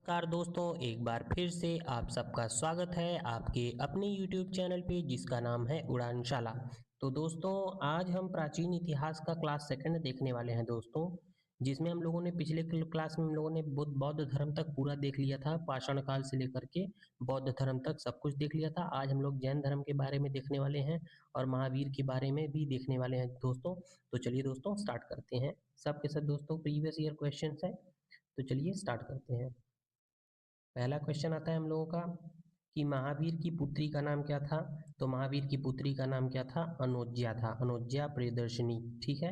नमस्कार दोस्तों, एक बार फिर से आप सबका स्वागत है आपके अपने YouTube चैनल पे जिसका नाम है उड़ानशाला। तो दोस्तों, आज हम प्राचीन इतिहास का क्लास सेकंड देखने वाले हैं दोस्तों, जिसमें हम लोगों ने पिछले क्लास में हम लोगों ने बौद्ध धर्म तक पूरा देख लिया था। पाषाण काल से लेकर के बौद्ध धर्म तक सब कुछ देख लिया था। आज हम लोग जैन धर्म के बारे में देखने वाले हैं और महावीर के बारे में भी देखने वाले हैं दोस्तों। तो चलिए दोस्तों, स्टार्ट करते हैं। सबके साथ दोस्तों प्रीवियस ईयर क्वेश्चन है, तो चलिए स्टार्ट करते हैं। पहला क्वेश्चन आता है हम लोगों का कि महावीर की पुत्री का नाम क्या था। तो महावीर की पुत्री का नाम क्या था? अनुज्ञा था। अनुज्ञा प्रियदर्शिनी, ठीक है।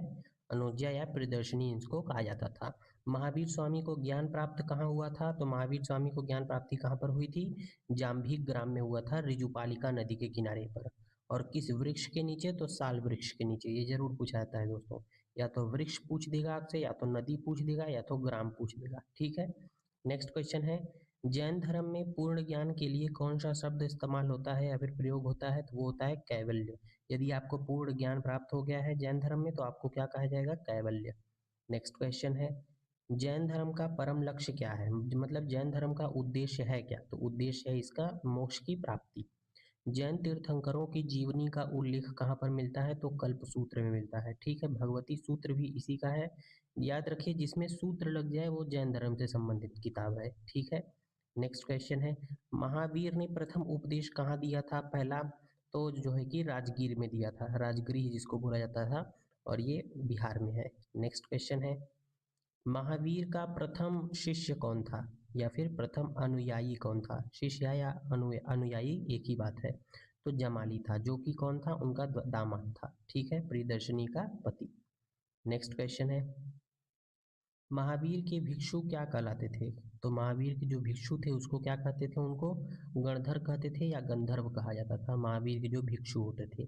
अनुज्ञा या प्रियदर्शिनी इसको कहा जाता था। महावीर स्वामी को ज्ञान प्राप्त कहाँ हुआ था? तो महावीर स्वामी को ज्ञान प्राप्ति कहाँ पर हुई थी? जाम्भिक ग्राम में हुआ था, ऋजुपालिका नदी के किनारे पर। और किस वृक्ष के नीचे? तो साल वृक्ष के नीचे। ये जरूर पूछा जाता है दोस्तों, या तो वृक्ष पूछ देगा आपसे, या तो नदी पूछ देगा, या तो ग्राम पूछ देगा, ठीक है। नेक्स्ट क्वेश्चन है, जैन धर्म में पूर्ण ज्ञान के लिए कौन सा शब्द इस्तेमाल होता है या फिर प्रयोग होता है? तो वो होता है कैवल्य। यदि आपको पूर्ण ज्ञान प्राप्त हो गया है जैन धर्म में तो आपको क्या कहा जाएगा? कैवल्य। नेक्स्ट क्वेश्चन है, जैन धर्म का परम लक्ष्य क्या है? मतलब जैन धर्म का उद्देश्य है क्या? तो उद्देश्य है इसका मोक्ष की प्राप्ति। जैन तीर्थंकरों की जीवनी का उल्लेख कहाँ पर मिलता है? तो कल्प सूत्र में मिलता है, ठीक है। भगवती सूत्र भी इसी का है। याद रखिए, जिसमें सूत्र लग जाए वो जैन धर्म से संबंधित किताब है, ठीक है। नेक्स्ट क्वेश्चन है, महावीर ने प्रथम उपदेश कहाँ दिया था? पहला तो जो है कि राजगीर में दिया था, राजगृह जिसको बोला जाता था, और ये बिहार में है। नेक्स्ट क्वेश्चन है, महावीर का प्रथम शिष्य कौन था या फिर प्रथम अनुयायी कौन था? शिष्य या अनुयायी एक ही बात है। तो जमाली था, जो कि कौन था? उनका दामाद था, ठीक है, प्रियदर्शनी का पति। नेक्स्ट क्वेश्चन है, महावीर के भिक्षु क्या कहलाते थे? तो महावीर के जो भिक्षु थे उसको क्या कहते थे? उनको गणधर कहते थे या गंधर्व कहा जाता था। महावीर के जो भिक्षु होते थे,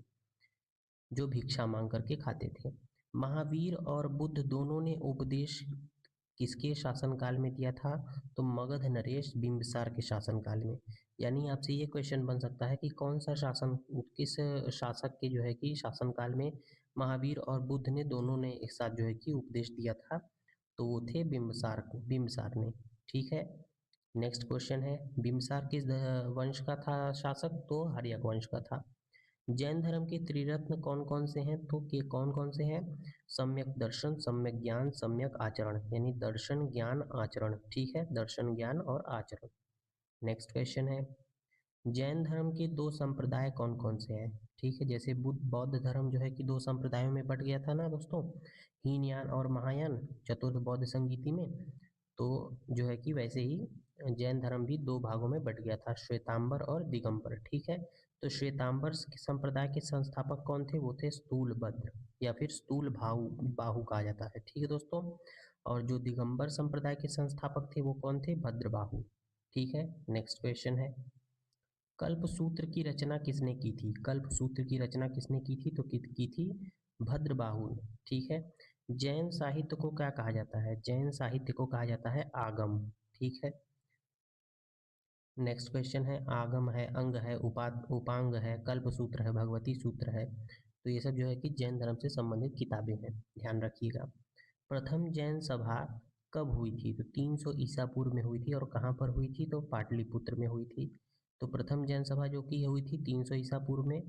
जो भिक्षा मांग करके खाते थे। महावीर और बुद्ध दोनों ने उपदेश किसके शासनकाल में दिया था? तो मगध नरेश बिंबिसार के शासनकाल में। यानी आपसे ये क्वेश्चन बन सकता है कि कौन सा शासन, किस शासक के जो है कि शासनकाल में महावीर और बुद्ध ने दोनों ने एक साथ जो है कि उपदेश दिया था? तो वो थे बिंबिसार ने, ठीक है। नेक्स्ट क्वेश्चन है, बिंबिसार किस वंश का था शासक? तो हर्यक वंश का था। जैन धर्म के त्रिरत्न कौन कौन से हैं? तो के कौन कौन से हैं? सम्यक दर्शन, सम्यक ज्ञान, सम्यक आचरण। यानी दर्शन, ज्ञान, आचरण, ठीक है। दर्शन, ज्ञान और आचरण। नेक्स्ट क्वेश्चन है, जैन धर्म के दो संप्रदाय कौन कौन से हैं? ठीक है, जैसे बुद्ध बौद्ध धर्म जो है कि दो संप्रदायों में बट गया था ना दोस्तों, हीनयान और महायान, चतुर्थ बौद्ध संगीति में। तो जो है कि वैसे ही जैन धर्म भी दो भागों में बट गया था, श्वेतांबर और दिगंबर, ठीक है। तो श्वेतांबर संप्रदाय के संस्थापक कौन थे? वो थे स्थूलभद्र या फिर स्थूल बाहु बाहु कहा जाता है, ठीक है दोस्तों। और जो दिगंबर संप्रदाय के संस्थापक थे वो कौन थे? भद्रबाहु, ठीक है। नेक्स्ट क्वेश्चन है, कल्प सूत्र की रचना किसने की थी? कल्प सूत्र की रचना किसने की थी? तो की थी भद्रबाहु ने, ठीक है। जैन साहित्य को क्या कहा जाता है? जैन साहित्य को कहा जाता है आगम, ठीक है। नेक्स्ट क्वेश्चन है, आगम है, अंग है, उपांग है, कल्प सूत्र है, भगवती सूत्र है। तो ये सब जो है कि जैन धर्म से संबंधित किताबें हैं, ध्यान रखिएगा। प्रथम जैन सभा कब हुई थी? तो 300 ईसा पूर्व में हुई थी। और कहाँ पर हुई थी? तो पाटलिपुत्र में हुई थी। तो प्रथम जैन सभा जो कि हुई थी 300 ईसा पूर्व में,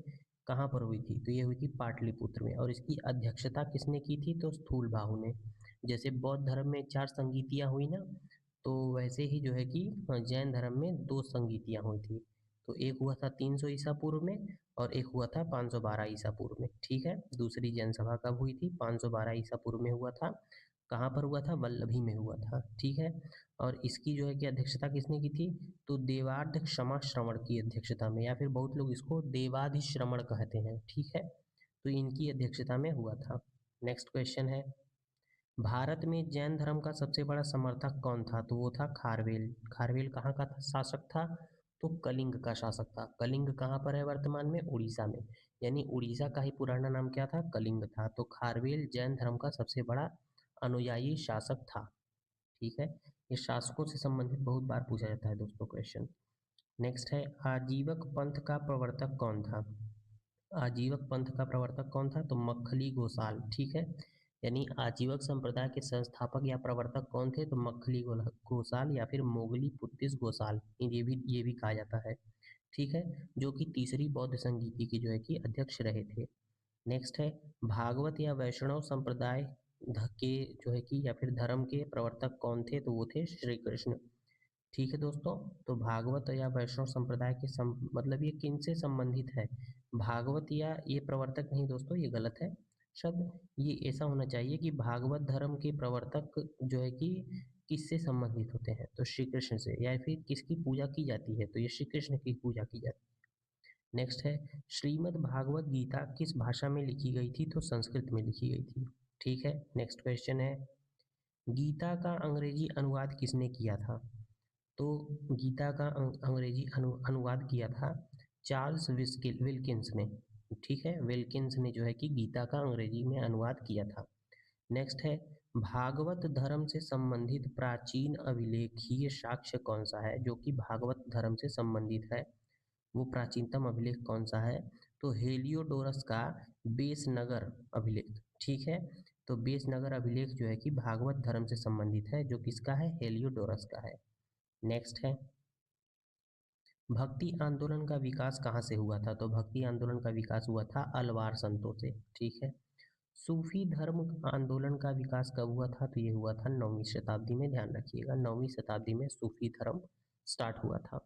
कहाँ पर हुई थी? तो ये हुई थी पाटलिपुत्र में। और इसकी अध्यक्षता किसने की थी? तो स्थूल बाहु ने। जैसे बौद्ध धर्म में 4 संगीतियाँ हुई ना, तो वैसे ही जो है कि जैन धर्म में 2 संगीतियाँ हुई थी। तो एक हुआ था 300 ईसा पूर्व में और एक हुआ था 512 ईसा पूर्व में, ठीक है। दूसरी जैन सभा कब हुई थी? 512 ईसा पूर्व में हुआ था। कहाँ पर हुआ था? वल्लभी में हुआ था, ठीक है। और इसकी जो है कि अध्यक्षता किसने की थी? तो देवार्ध क्षमा श्रवण की अध्यक्षता में, या फिर बहुत लोग इसको देवाधि श्रवण कहते हैं, ठीक है। तो इनकी अध्यक्षता में हुआ था। नेक्स्ट क्वेश्चन है, भारत में जैन धर्म का सबसे बड़ा समर्थक कौन था? तो वो था खारवेल। खारवेल कहाँ का शासक था? तो कलिंग का शासक था। कलिंग कहाँ पर है वर्तमान में? उड़ीसा में। यानी उड़ीसा का ही पुराना नाम क्या था? कलिंग था। तो खारवेल जैन धर्म का सबसे बड़ा अनुयायी शासक था, ठीक है। ये शासकों से संबंधित बहुत बार पूछा जाता है दोस्तों क्वेश्चन। नेक्स्ट है, आजीवक पंथ का प्रवर्तक कौन था? आजीवक पंथ का प्रवर्तक कौन था? तो मक्खली गोसाल, ठीक है। यानी आजीवक संप्रदाय के संस्थापक या प्रवर्तक कौन थे? तो मक्खली घोषाल या फिर मोगली पुत्तिस घोषाल, ये भी कहा जाता है। ठीक है, जो कि तीसरी बौद्ध संगीति की जो है कि अध्यक्ष रहे थे। नेक्स्ट है भागवत या वैष्णव संप्रदाय के जो है कि या फिर धर्म के प्रवर्तक कौन थे? तो वो थे श्री कृष्ण। ठीक है दोस्तों, तो भागवत या वैष्णव संप्रदाय के मतलब ये किन से संबंधित है? भागवत या ये प्रवर्तक नहीं दोस्तों, ये गलत है शब्द। ये ऐसा होना चाहिए कि भागवत धर्म के प्रवर्तक जो है कि किससे संबंधित होते हैं? तो श्री कृष्ण से। या फिर किसकी पूजा की जाती है? तो ये श्री कृष्ण की पूजा की जाती है। नेक्स्ट है श्रीमद् भागवत गीता किस भाषा में लिखी गई थी? तो संस्कृत में लिखी गई थी। ठीक है, नेक्स्ट क्वेश्चन है गीता का अंग्रेजी अनुवाद किसने किया था? तो गीता का अंग्रेजी अनुवाद किया था चार्ल्स विल्किंस ने। ठीक है, विल्किंस ने जो है कि गीता का अंग्रेजी में अनुवाद किया था। नेक्स्ट है भागवत धर्म से संबंधित प्राचीन अभिलेखीय साक्ष्य कौन सा है? जो कि भागवत धर्म से संबंधित है, वो प्राचीनतम अभिलेख कौन सा है? तो हेलियोडोरस का बेसनगर अभिलेख। ठीक है, तो बेसनगर अभिलेख जो है कि भागवत धर्म से संबंधित है, जो किसका है? हेलियोडोरस का है। नेक्स्ट है भक्ति आंदोलन का विकास कहाँ से हुआ था? तो भक्ति आंदोलन का विकास हुआ था अलवार संतों से। ठीक है, सूफी धर्म आंदोलन का विकास कब हुआ था? तो ये हुआ था 9वीं शताब्दी में। ध्यान रखिएगा, 9वीं शताब्दी में सूफी धर्म स्टार्ट हुआ था।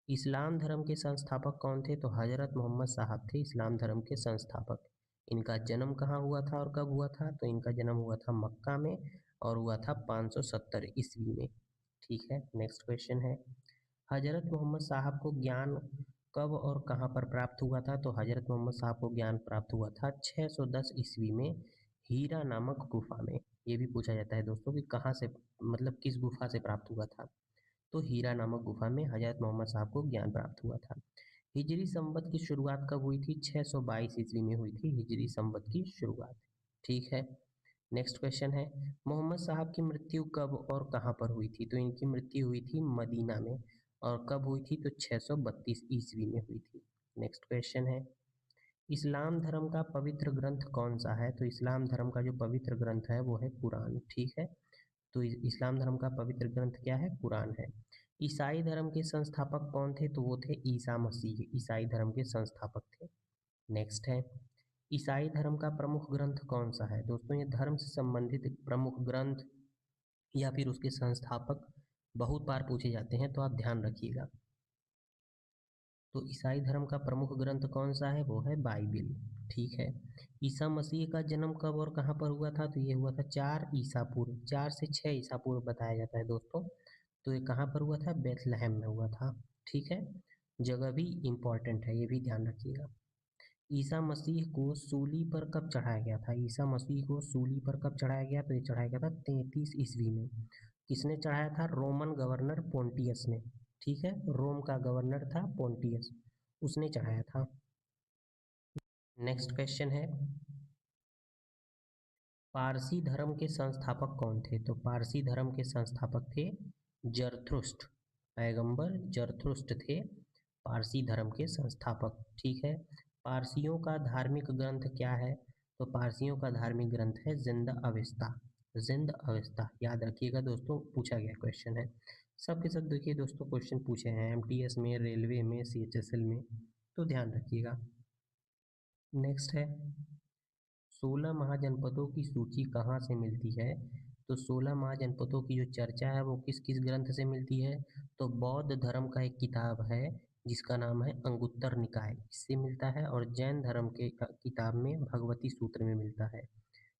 इस्लाम धर्म के संस्थापक कौन थे? तो हजरत मोहम्मद साहब थे इस्लाम धर्म के संस्थापक। इनका जन्म कहाँ हुआ था और कब हुआ था? तो इनका जन्म हुआ था मक्का में और हुआ था 570 ईस्वी में। ठीक है, नेक्स्ट क्वेश्चन है हजरत मोहम्मद साहब को ज्ञान कब और कहाँ पर प्राप्त हुआ था? तो हजरत मोहम्मद साहब को ज्ञान प्राप्त हुआ था 610 ईस्वी में हीरा नामक गुफा में। ये भी पूछा जाता है दोस्तों कि कहाँ से, मतलब किस गुफा से प्राप्त हुआ था? तो हीरा नामक गुफा में हजरत मोहम्मद साहब को ज्ञान प्राप्त हुआ था। हिजरी संवत की शुरुआत कब हुई थी? 622 ईस्वी में हुई थी हिजरी संवत की शुरुआत। ठीक है, नेक्स्ट क्वेश्चन है मोहम्मद साहब की मृत्यु कब और कहाँ पर हुई थी? तो इनकी मृत्यु हुई थी मदीना में। और कब हुई थी? तो 632 ईस्वी में हुई थी। नेक्स्ट क्वेश्चन है इस्लाम धर्म का पवित्र ग्रंथ कौन सा है? तो इस्लाम धर्म का जो पवित्र ग्रंथ है वो है कुरान। ठीक है, तो इस्लाम धर्म का पवित्र ग्रंथ क्या है? कुरान है। ईसाई धर्म के संस्थापक कौन थे? तो वो थे ईसा मसीह, ईसाई धर्म के संस्थापक थे। नेक्स्ट है ईसाई धर्म का प्रमुख ग्रंथ कौन सा है? दोस्तों ये धर्म से संबंधित प्रमुख ग्रंथ या फिर उसके संस्थापक बहुत बार पूछे जाते हैं, तो आप ध्यान रखिएगा। तो ईसाई धर्म का प्रमुख ग्रंथ कौन सा है? वो है बाइबिल। ठीक है, ईसा मसीह का जन्म कब और कहाँ पर हुआ था? तो ये हुआ था 4 ईसा पूर्व, 4 से 6 ईसा पूर्व बताया जाता है दोस्तों। तो ये कहाँ पर हुआ था? बेथलेहम में हुआ था। ठीक है, जगह भी इम्पॉर्टेंट है, ये भी ध्यान रखिएगा। ईसा मसीह को सूली पर कब चढ़ाया गया था? ईसा मसीह को सूली पर कब चढ़ाया गया? तो ये चढ़ाया गया था 33 ईस्वी में। किसने चढ़ाया था? रोमन गवर्नर पोंटियस ने। ठीक है, रोम का गवर्नर था पोंटियस, उसने चढ़ाया था। नेक्स्ट क्वेश्चन है पारसी धर्म के संस्थापक कौन थे? तो पारसी धर्म के संस्थापक थे जरथुष्ट्र, पैगंबर जरथुष्ट्र थे पारसी धर्म के संस्थापक। ठीक है, पारसियों का धार्मिक ग्रंथ क्या है? तो पारसियों का धार्मिक ग्रंथ है जिंद अवेस्ता। जिंद अवेस्ता याद रखिएगा दोस्तों, पूछा गया क्वेश्चन है। सबके सब देखिए दोस्तों क्वेश्चन पूछे हैं एमटीएस में, रेलवे में, सीएचएसएल में, तो ध्यान रखिएगा। नेक्स्ट है 16 महाजनपदों की सूची कहाँ से मिलती है? तो 16 महाजनपदों की जो चर्चा है वो किस किस ग्रंथ से मिलती है? तो बौद्ध धर्म का एक किताब है जिसका नाम है अंगुत्तर निकाय, इससे मिलता है। और जैन धर्म के किताब में भगवती सूत्र में मिलता है।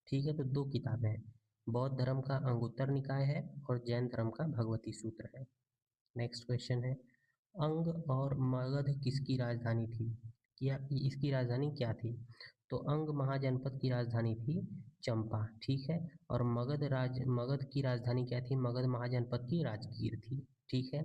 ठीक है, तो दो किताबें हैं, बौद्ध धर्म का अंगुत्तर निकाय है और जैन धर्म का भगवती सूत्र है। नेक्स्ट क्वेश्चन है अंग और मगध किसकी राजधानी थी? क्या इसकी राजधानी क्या थी? तो अंग महाजनपद की राजधानी थी चंपा। ठीक है, और मगध की राजधानी क्या थी? मगध महाजनपद की राजगीर थी। ठीक है,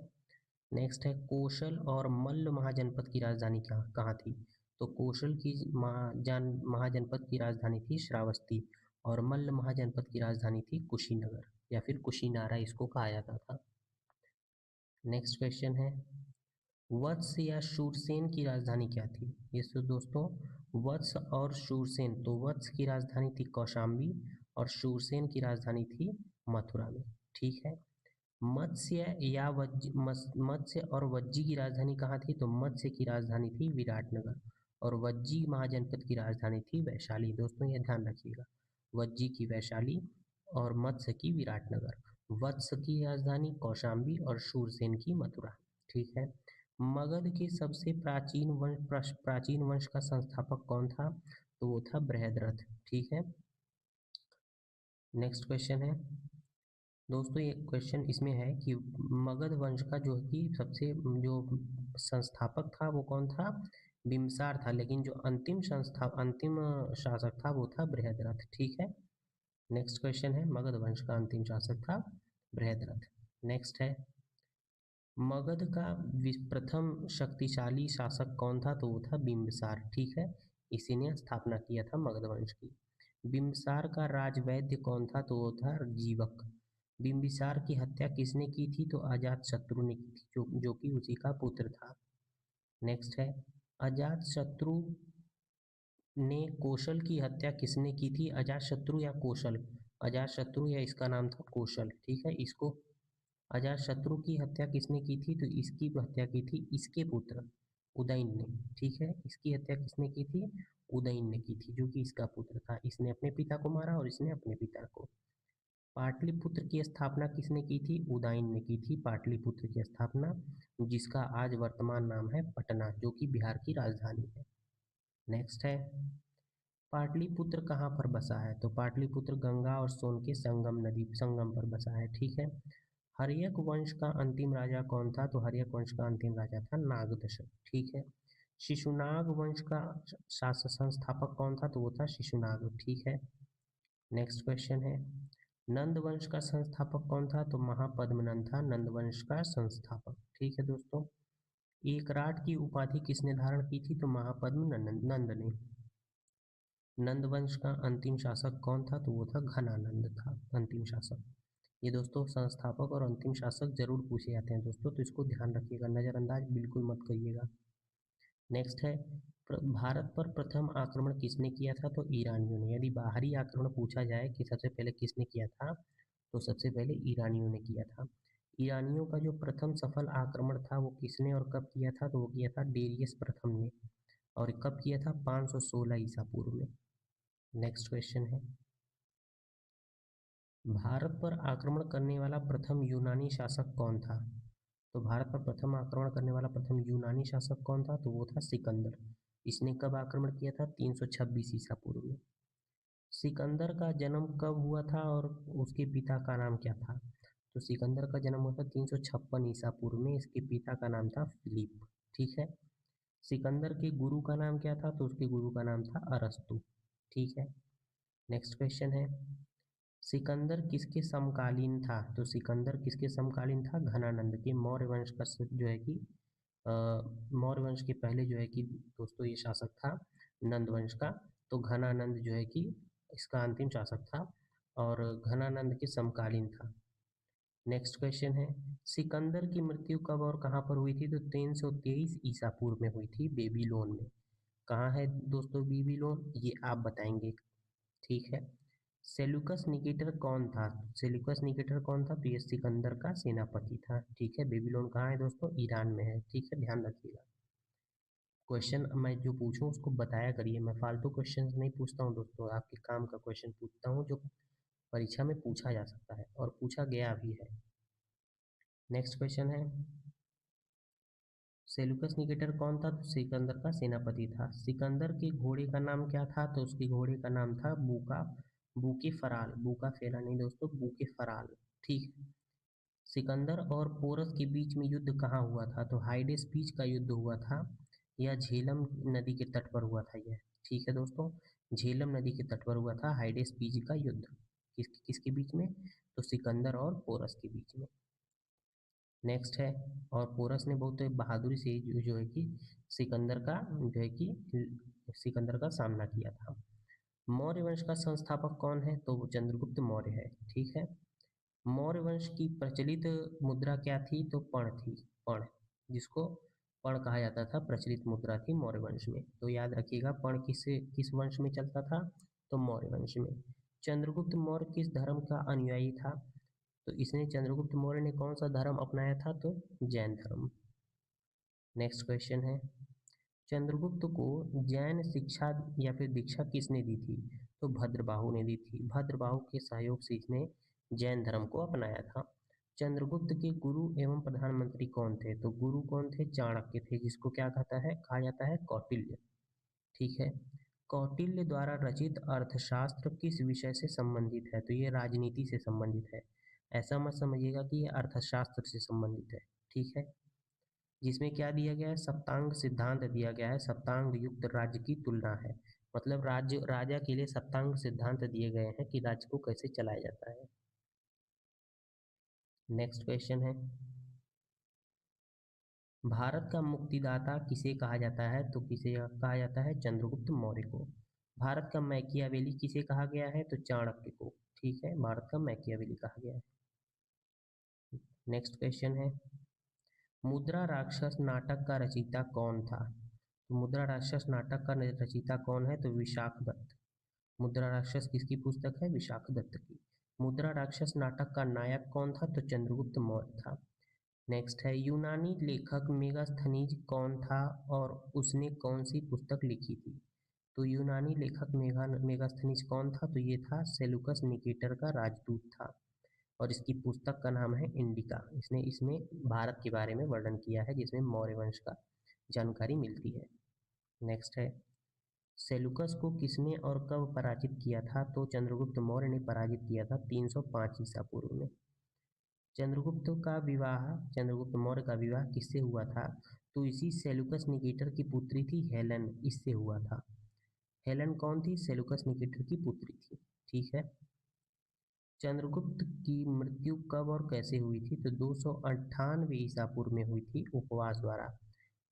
नेक्स्ट है कौशल और मल्ल महाजनपद की राजधानी क्या कहाँ थी? तो कौशल की महाजनपद की राजधानी थी श्रावस्ती और मल्ल महाजनपद की राजधानी थी कुशीनगर या फिर कुशीनारा इसको कहा जाता था। नेक्स्ट क्वेश्चन है वत्स या शूरसेन की राजधानी क्या थी? ये दोस्तों वत्स और शूरसेन, तो वत्स की राजधानी थी कौशाम्बी और शूरसेन की राजधानी थी मथुरा में। ठीक है। मत्स्य और वज्जी की राजधानी कहाँ थी? तो मत्स्य की राजधानी थी विराटनगर और वज्जी महाजनपद की राजधानी थी वैशाली। दोस्तों ये ध्यान रखिएगा, वज्जी की वैशाली और मत्स्य की विराटनगर। वत्स की राजधानी कौशाम्बी और शूरसेन की मथुरा। ठीक है। मगध के सबसे प्राचीन वंश का संस्थापक कौन था? तो वो था बृहद्रथ। ठीक है। नेक्स्ट क्वेश्चन है दोस्तों, ये क्वेश्चन इसमें है कि मगध वंश का जो कि सबसे जो संस्थापक था वो कौन था? बिम्बिसार था, लेकिन जो अंतिम शासक था वो था बृहद्रथ। ठीक है। नेक्स्ट क्वेश्चन है, मगध वंश का अंतिम शासक था बृहद्रथ। नेक्स्ट है, मगध का प्रथम शक्तिशाली शासक कौन था? तो वो था बिम्बिसार। ठीक है। इसी ने स्थापना किया था मगध वंश की। बिम्बिसार का राजवैद्य कौन था? तो वो था जीवक। बिम्बिसार की हत्या किसने की थी? तो अजातशत्रु ने की थी, जो कि उसी का पुत्र था। नेक्स्ट है, अजातशत्रु ने कौशल की हत्या किसने की थी? अजातशत्रु या कौशल? अजातशत्रु या इसका नाम था कौशल। ठीक है। इसको अजातशत्रु की हत्या किसने की थी? तो इसकी हत्या की थी इसके पुत्र उदयन ने। ठीक है। इसकी हत्या किसने की थी? उदयन ने की थी, जो कि इसका पुत्र था। इसने अपने पिता को मारा और इसने अपने पिता को। पाटलिपुत्र की स्थापना किसने की थी? उदयन ने की थी पाटलिपुत्र की स्थापना, जिसका आज वर्तमान नाम है पटना, जो कि बिहार की राजधानी है। नेक्स्ट है, पाटलिपुत्र कहाँ पर बसा है? तो पाटलिपुत्र गंगा और सोन के संगम पर बसा है। ठीक है। हर्यक वंश का अंतिम राजा कौन था? तो हर्यक वंश का अंतिम राजा था नागदशक। ठीक है। शिशुनाग वंश का शासक संस्थापक कौन था? तो वो था शिशुनाग। ठीक है। नेक्स्ट क्वेश्चन है, नंद वंश का संस्थापक कौन था? तो महापद्मनंद था नंद वंश का संस्थापक। ठीक है दोस्तों, एकराट की उपाधि किसने धारण की थी? तो महापद्म नंद ने। नंद वंश का अंतिम शासक कौन था? तो वो था घनानंद था अंतिम शासक। ये दोस्तों संस्थापक और अंतिम शासक जरूर पूछे जाते हैं दोस्तों, तो इसको ध्यान रखिएगा, नज़रअंदाज बिल्कुल मत करिएगा। नेक्स्ट है, भारत पर प्रथम आक्रमण किसने किया था? तो ईरानियों ने। यदि बाहरी आक्रमण पूछा जाए कि सबसे पहले किसने किया था, तो सबसे पहले ईरानियों ने किया था। ईरानियों का जो प्रथम सफल आक्रमण था वो किसने और कब किया था? तो वो किया था डेरियस प्रथम ने। और कब किया था? 516 ईसा पूर्व में। नेक्स्ट क्वेश्चन है, भारत पर आक्रमण करने वाला प्रथम यूनानी शासक कौन था? तो भारत पर प्रथम आक्रमण करने वाला प्रथम यूनानी शासक कौन था? तो वो था सिकंदर। इसने कब आक्रमण किया था? 326 ईसा पूर्व में। सिकंदर का जन्म कब हुआ था और उसके पिता का नाम क्या था? तो सिकंदर का जन्म हुआ था 356 ईसा पूर्व में। इसके पिता का नाम था फिलिप। ठीक है। सिकंदर के गुरु का नाम क्या था? तो उसके गुरु का नाम था अरस्तु। ठीक है। नेक्स्ट क्वेश्चन है, सिकंदर किसके समकालीन था? तो सिकंदर किसके समकालीन था? घनानंद के। मौर्य वंश का जो है कि मौर्य वंश के पहले जो है कि दोस्तों ये शासक था नंद वंश का। तो घनानंद जो है कि इसका अंतिम शासक था और घनानंद के समकालीन था। नेक्स्ट क्वेश्चन है, सिकंदर की मृत्यु कब और कहाँ पर हुई थी? तो 323 ईसा पूर्व में हुई थी बेबीलोन में। कहाँ है दोस्तों बेबीलोन? ये आप बताएंगे। ठीक है। सेल्यूकस निकेटर कौन था? सेल्यूकस निकेटर कौन था? तो ये सिकंदर का सेनापति था। ठीक है। बेबीलोन कहाँ है दोस्तों? ईरान में है। ठीक है, ध्यान रखिएगा। क्वेश्चन मैं जो पूछूं उसको बताया करिए, मैं फालतू क्वेश्चन नहीं पूछता हूँ दोस्तों, आपके काम का क्वेश्चन पूछता हूँ जो परीक्षा में पूछा जा सकता है और पूछा गया भी है। नेक्स्ट क्वेश्चन है, सेल्यूकस निकेटर कौन था? तो सिकंदर का सेनापति था। सिकंदर के घोड़े का नाम क्या था? तो उसके घोड़े का नाम था बूके फराल। बूका फेरा नहीं दोस्तों, बूके फराल। ठीक है। सिकंदर और पोरस के बीच में युद्ध कहाँ हुआ था? तो हाइडेस बीच का युद्ध हुआ था या झेलम नदी के तट पर हुआ था यह? ठीक है दोस्तों, झेलम नदी के तट पर हुआ था हाइडेस बीच का युद्ध। किसके बीच में? तो सिकंदर और पोरस के बीच में। नेक्स्ट है, और पोरस ने बहुत बहादुरी से जो है कि सिकंदर का जो है कि सिकंदर का सामना किया था। मौर्य वंश का संस्थापक कौन है? तो वो चंद्रगुप्त मौर्य है। ठीक है। मौर्य वंश की प्रचलित मुद्रा क्या थी? तो पण थी। पण, जिसको पण कहा जाता था, प्रचलित मुद्रा थी मौर्य वंश में। तो याद रखिएगा, पण किस वंश में चलता था? तो मौर्य वंश में। चंद्रगुप्त मौर्य किस धर्म का अनुयायी था? तो इसने चंद्रगुप्त मौर्य ने कौन सा धर्म अपनाया था? तो जैन धर्म। नेक्स्ट क्वेश्चन है, चंद्रगुप्त को जैन शिक्षा या फिर दीक्षा किसने दी थी? तो भद्रबाहु ने दी थी। भद्रबाहु के सहयोग से इसने जैन धर्म को अपनाया था। चंद्रगुप्त के गुरु एवं प्रधानमंत्री कौन थे? तो गुरु कौन थे? चाणक्य थे, जिसको क्या कहा जाता है कौटिल्य। ठीक है। कौटिल्य द्वारा रचित अर्थशास्त्र किस विषय से संबंधित है? तो ये राजनीति से संबंधित है। ऐसा मत समझिएगा कि ये अर्थशास्त्र से संबंधित है। ठीक है। जिसमें क्या दिया गया है? सप्तांग सिद्धांत दिया गया है। सप्तांग युक्त राज्य की तुलना है, मतलब राजा के लिए सप्तांग सिद्धांत दिए गए हैं कि राज्य को कैसे चलाया जाता है। नेक्स्ट क्वेश्चन है, भारत का मुक्तिदाता किसे कहा जाता है? तो किसे कहा जाता है? चंद्रगुप्त मौर्य को। भारत का मैकियावेली किसे कहा गया है? तो चाणक्य को। ठीक है, भारत का मैकियावेली कहा गया है। नेक्स्ट क्वेश्चन है, मुद्रा राक्षस नाटक का रचयिता कौन था? तो मुद्रा राक्षस नाटक का रचयिता कौन है? तो विशाख दत्त। मुद्रा राक्षस किसकी पुस्तक है? विशाख दत्त की। मुद्रा राक्षस नाटक का नायक कौन था? तो चंद्रगुप्त मौर्य था। नेक्स्ट है, यूनानी लेखक मेगास्थनीज कौन था और उसने कौन सी पुस्तक लिखी थी? तो यूनानी लेखक मेगास्थनीज कौन था? तो ये था सेलुकस निकेटर का राजदूत था और इसकी पुस्तक का नाम है इंडिका। इसने इसमें भारत के बारे में वर्णन किया है, जिसमें मौर्य वंश का जानकारी मिलती है। नेक्स्ट है, सेलुकस को किसने और कब पराजित किया था? तो चंद्रगुप्त मौर्य ने पराजित किया था 305 ईसा पूर्व में। चंद्रगुप्त मौर्य का विवाह किससे हुआ था? तो इसी सेलुकस निकेटर की पुत्री थी हेलेन, इससे हुआ था। हेलेन कौन थी? सेलुकस निकेटर की पुत्री थी। ठीक है। चंद्रगुप्त की मृत्यु कब और कैसे हुई थी? तो 298 ईसा पूर्व में हुई थी, उपवास द्वारा।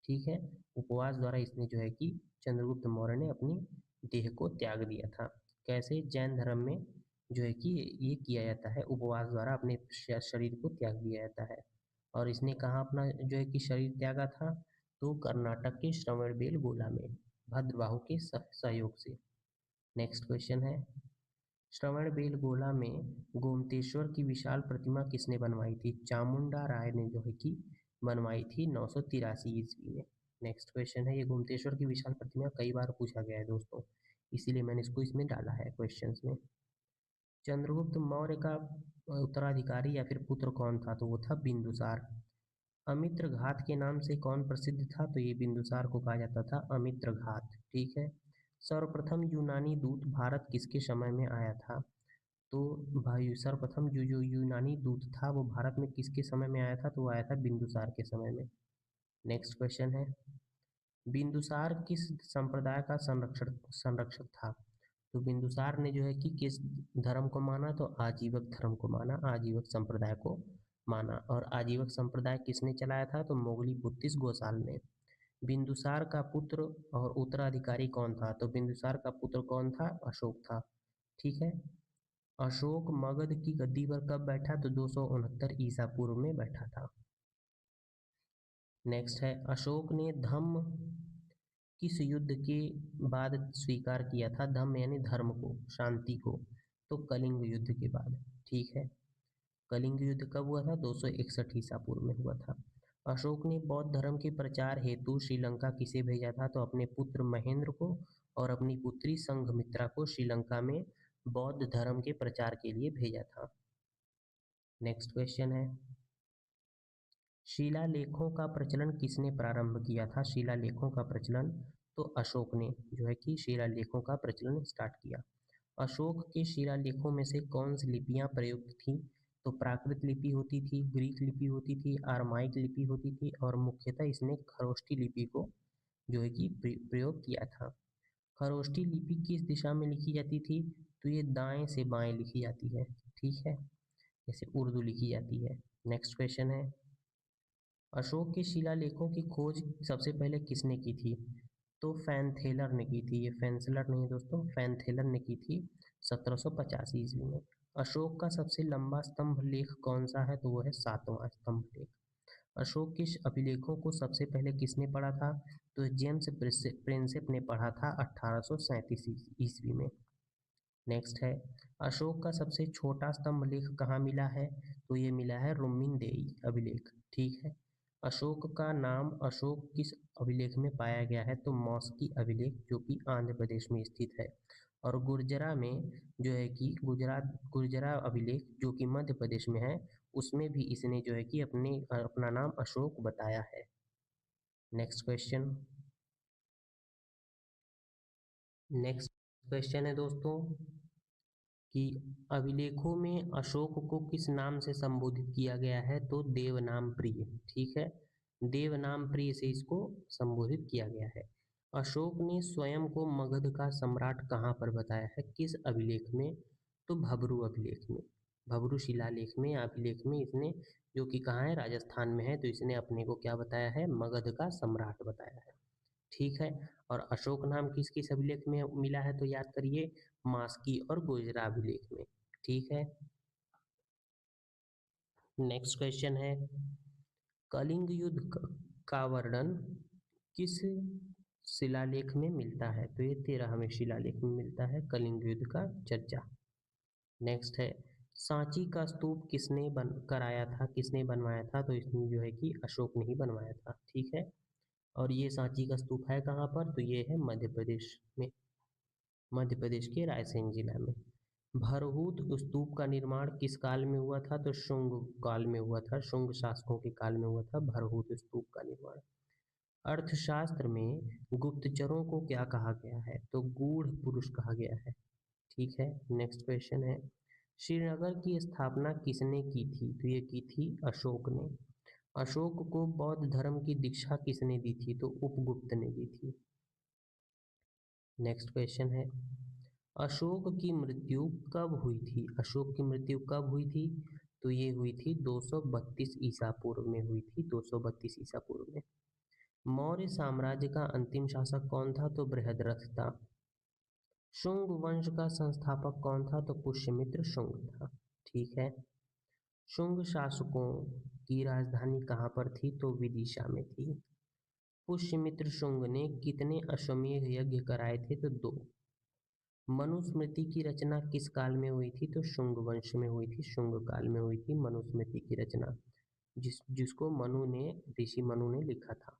ठीक है, उपवास द्वारा इसने जो है कि चंद्रगुप्त मौर्य ने अपनी देह को त्याग दिया था। कैसे? जैन धर्म में जो है कि ये किया जाता है, उपवास द्वारा अपने शरीर को त्याग दिया जाता है। और इसने कहाँ अपना जो है कि शरीर त्यागा था? तो कर्नाटक के श्रवणबेलगोला में, भद्रबाहु के सहयोग से। नेक्स्ट क्वेश्चन है, श्रवणबेलगोला में गोमतेश्वर की विशाल प्रतिमा किसने बनवाई थी? चामुंडा राय ने जो है कि बनवाई थी 983 ईस्वी में। नेक्स्ट क्वेश्चन है, ये गोमतेश्वर की विशाल प्रतिमा कई बार पूछा गया है दोस्तों, इसीलिए मैंने इसको इसमें डाला है क्वेश्चंस में। चंद्रगुप्त मौर्य का उत्तराधिकारी या फिर पुत्र कौन था? तो वो था बिंदुसार। अमित्र घात के नाम से कौन प्रसिद्ध था? तो ये बिंदुसार को कहा जाता था अमित्र घात। ठीक है। सर्वप्रथम यूनानी दूत भारत किसके समय में आया था? तो भाई सर्वप्रथम जो यूनानी दूत था वो भारत में किसके समय में आया था? तो वो आया था बिंदुसार के समय में। नेक्स्ट क्वेश्चन है, बिंदुसार किस संप्रदाय का संरक्षक था? तो बिंदुसार ने जो है कि किस धर्म को माना? तो आजीवक धर्म को माना, आजीवक संप्रदाय को माना। और आजीवक संप्रदाय किसने चलाया था? तो मोगली बुद्धिस्ट गोसाल ने। बिंदुसार का पुत्र और उत्तराधिकारी कौन था? तो बिंदुसार का पुत्र कौन था? अशोक था। ठीक है। अशोक मगध की गद्दी पर कब बैठा? तो 269 ईसा पूर्व में बैठा था। नेक्स्ट है, अशोक ने धम्म किस युद्ध के बाद स्वीकार किया था? धम्म यानी धर्म को, शांति को। तो कलिंग युद्ध के बाद। ठीक है। कलिंग युद्ध कब हुआ था? 261 ईसा पूर्व में हुआ था। अशोक ने बौद्ध धर्म के प्रचार हेतु श्रीलंका किसे भेजा था? तो अपने पुत्र महेंद्र को और अपनी पुत्री संघमित्रा को श्रीलंका में बौद्ध धर्म के प्रचार के लिए भेजा था। नेक्स्ट क्वेश्चन है, शिलालेखों का प्रचलन किसने प्रारंभ किया था? शिलालेखों का प्रचलन तो अशोक ने जो है कि शिलालेखों का प्रचलन स्टार्ट किया। अशोक के शिलालेखों में से कौन सी लिपियां प्रयुक्त थी? तो प्राकृत लिपि होती थी, ग्रीक लिपि होती थी, आरमाइक लिपि होती थी और मुख्यतः इसने खरोष्ठी लिपि को जो है कि प्रयोग किया था। खरोष्ठी लिपि किस दिशा में लिखी जाती थी? तो ये दाएं से बाएं लिखी जाती है। ठीक है, जैसे उर्दू लिखी जाती है। नेक्स्ट क्वेश्चन है, अशोक के शिलालेखों की खोज सबसे पहले किसने की थी? तो फैनथेलर ने की थी। ये फैंसलर नहीं दोस्तों, फैनथेलर ने की थी 1785 ईस्वी में। अशोक का सबसे लंबा स्तंभ लेख कौन सा है? तो वो है 7वां स्तंभ लेख। अशोक के अभिलेखों को सबसे पहले किसने पढ़ा था? तो जेम्स प्रिंसेप ने पढ़ा था 1837 ईस्वी में। नेक्स्ट है, अशोक का सबसे छोटा स्तंभ लेख कहाँ मिला है? तो ये मिला है रुम्मिनदेई अभिलेख। ठीक है। अशोक का नाम अशोक किस अभिलेख में पाया गया है? तो मौस्की अभिलेख, जो कि आंध्र प्रदेश में स्थित है। और गुर्जरा में जो है कि गुजरात गुर्जरा अभिलेख, जो कि मध्य प्रदेश में है, उसमें भी इसने जो है कि अपना नाम अशोक बताया है। Next question. नेक्स्ट क्वेश्चन है दोस्तों कि अभिलेखों में अशोक को किस नाम से संबोधित किया गया है? तो देवनाम प्रिय। ठीक है। देवनाम प्रिय से इसको संबोधित किया गया है। अशोक ने स्वयं को मगध का सम्राट कहाँ पर बताया है? किस अभिलेख में? तो भब्रू अभिलेख में। भब्रू शिलालेख में, अभिलेख में इसने, जो कि कहाँ है? राजस्थान में है। तो इसने अपने को क्या बताया है? मगध का सम्राट बताया है। ठीक है। और अशोक नाम किस किस अभिलेख में मिला है? तो याद करिए, मास्की और गुजरा अभिलेख में। ठीक है। नेक्स्ट क्वेश्चन है, कलिंग युद्ध का वर्णन किस शिलालेख में मिलता है? तो ये 13वें शिलालेख में मिलता है कलिंग युद्ध का चर्चा। नेक्स्ट है, सांची का स्तूप किसने कराया था, किसने बनवाया था? तो इसमें जो है कि अशोक ने ही बनवाया था। ठीक है। और ये सांची का स्तूप है कहाँ पर? तो ये है मध्य प्रदेश में, मध्य प्रदेश के रायसेन जिला में। भरहूत स्तूप का निर्माण किस काल में हुआ था? तो शुंग काल में हुआ था, शुंग शासकों के काल में हुआ था भरहूत स्तूप का निर्माण। अर्थशास्त्र में गुप्तचरों को क्या कहा गया है? तो गूढ़ पुरुष कहा गया है। ठीक है। नेक्स्ट क्वेश्चन है, श्रीनगर की स्थापना किसने की थी? तो ये की थी अशोक ने। अशोक को बौद्ध धर्म की दीक्षा किसने दी थी? तो उपगुप्त ने दी थी। नेक्स्ट क्वेश्चन है, अशोक की मृत्यु कब हुई थी? अशोक की मृत्यु कब हुई थी? तो ये हुई थी 232 ईसा पूर्व में हुई थी, 232 ईसा पूर्व में। मौर्य साम्राज्य का अंतिम शासक कौन था? तो बृहद्रथ था। शुंग वंश का संस्थापक कौन था? तो पुष्यमित्र शुंग था। ठीक है। शुंग शासकों की राजधानी कहाँ पर थी? तो विदिशा में थी। पुष्यमित्र शुंग ने कितने अश्वमेध यज्ञ कराए थे? तो 2। मनुस्मृति की रचना किस काल में हुई थी? तो शुंग वंश में हुई थी, शुंग काल में हुई थी मनुस्मृति की रचना, जिसको ऋषि मनु ने लिखा था।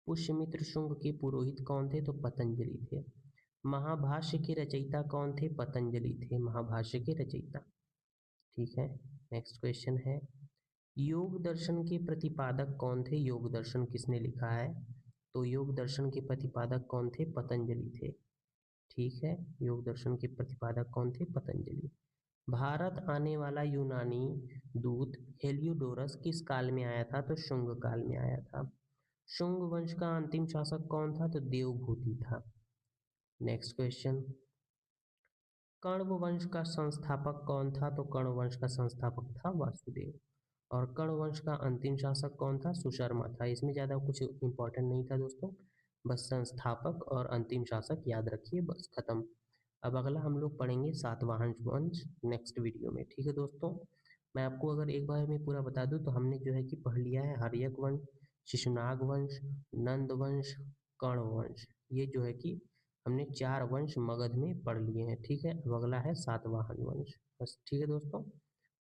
पुष्यमित्र शुंग के पुरोहित कौन थे? तो पतंजलि थे। महाभाष्य के रचयिता कौन थे? पतंजलि थे महाभाष्य के रचयिता। ठीक है। नेक्स्ट क्वेश्चन है, योग दर्शन के प्रतिपादक कौन थे? योग दर्शन किसने लिखा है? तो योग दर्शन के प्रतिपादक कौन थे? पतंजलि थे। ठीक है। योग दर्शन के प्रतिपादक कौन थे? पतंजलि। भारत आने वाला यूनानी दूत हेलियोडोरस किस काल में आया था? तो शुंग काल में आया था। शुंग वंश का अंतिम शासक कौन था? तो देवभूति था। नेक्स्ट क्वेश्चन, कण्व वंश का संस्थापक कौन था? तो कण्व वंश का संस्थापक था वासुदेव। और कण्व वंश का अंतिम शासक कौन था? सुशर्मा था। इसमें ज़्यादा कुछ इंपॉर्टेंट नहीं था दोस्तों, बस संस्थापक और अंतिम शासक याद रखिए, बस खत्म। अब अगला हम लोग पढ़ेंगे सातवाहन वंश नेक्स्ट वीडियो में। ठीक है दोस्तों, मैं आपको अगर एक बार में पूरा बता दूं तो हमने जो है कि पढ़ लिया है हर्यक वंश, शिशुनाग वंश, नंद वंश, कर्ण वंश। ये जो है कि हमने 4 वंश मगध में पढ़ लिए हैं। ठीक है। अब अगला है सातवाहन वंश, बस। ठीक है दोस्तों,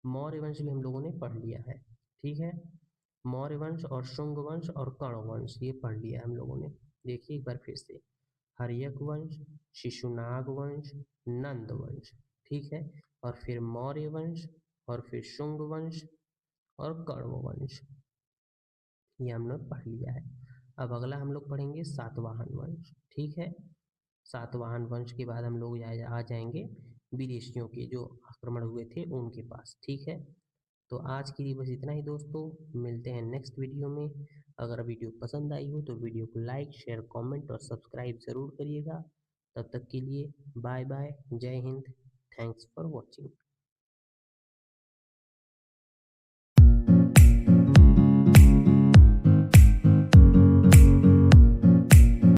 मौर्य वंश भी हम लोगों ने पढ़ लिया है। ठीक है। मौर्य वंश और शुंग वंश और कर्ण वंश ये पढ़ लिया है हम लोगों ने। देखिए एक बार फिर से, हर्यक वंश, शिशुनाग वंश, नंद वंश। ठीक है। और फिर मौर्य वंश, और फिर शुंग वंश और कण्व वंश, ये हम लोग पढ़ लिया है। अब अगला हम लोग पढ़ेंगे सातवाहन वंश। ठीक है। सातवाहन वंश के बाद हम लोग आ जाएंगे विदेशियों के जो आक्रमण हुए थे उनके पास। ठीक है। तो आज के लिए बस इतना ही दोस्तों, मिलते हैं नेक्स्ट वीडियो में। अगर वीडियो पसंद आई हो तो वीडियो को लाइक, शेयर, कमेंट और सब्सक्राइब ज़रूर करिएगा। तब तक के लिए बाय बाय, जय हिंद, थैंक्स फॉर वॉचिंग।